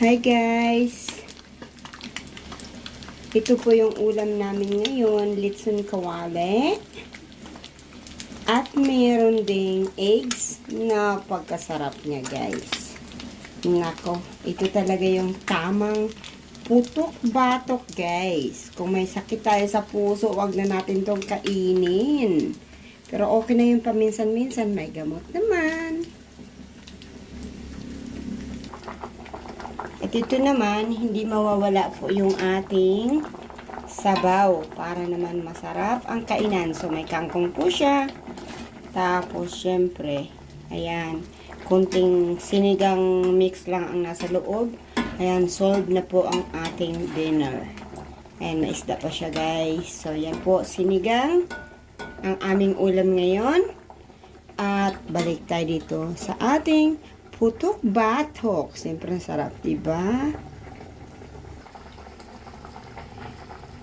Hi guys! Ito po yung ulam namin ngayon, litson kawali. At mayroon ding eggs na pagkasarap niya guys. Nako, ito talaga yung tamang putok-batok guys. Kung may sakit tayo sa puso, wag na natin tong kainin. Pero okay na yung paminsan-minsan, may gamot naman. At ito naman, hindi mawawala po yung ating sabaw para naman masarap ang kainan. So, may kangkong po siya. Tapos, syempre, ayan, kunting sinigang mix lang ang nasa loob. Ayan, solved na po ang ating dinner. Ayan, may isda pa siya guys. So, yan po, sinigang ang aming ulam ngayon. At balik tayo dito sa ating putok-batok. Siyempre, sarap, diba?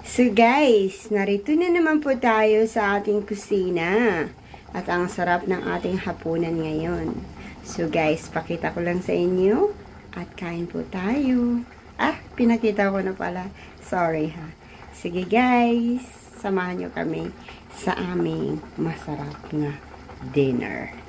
So, guys, narito na naman po tayo sa ating kusina. At ang sarap ng ating hapunan ngayon. So, guys, pakita ko lang sa inyo. At kain po tayo. Ah, pinakita ko na pala. Sorry, ha. Sige, guys. Samahan nyo kami sa aming masarap na dinner.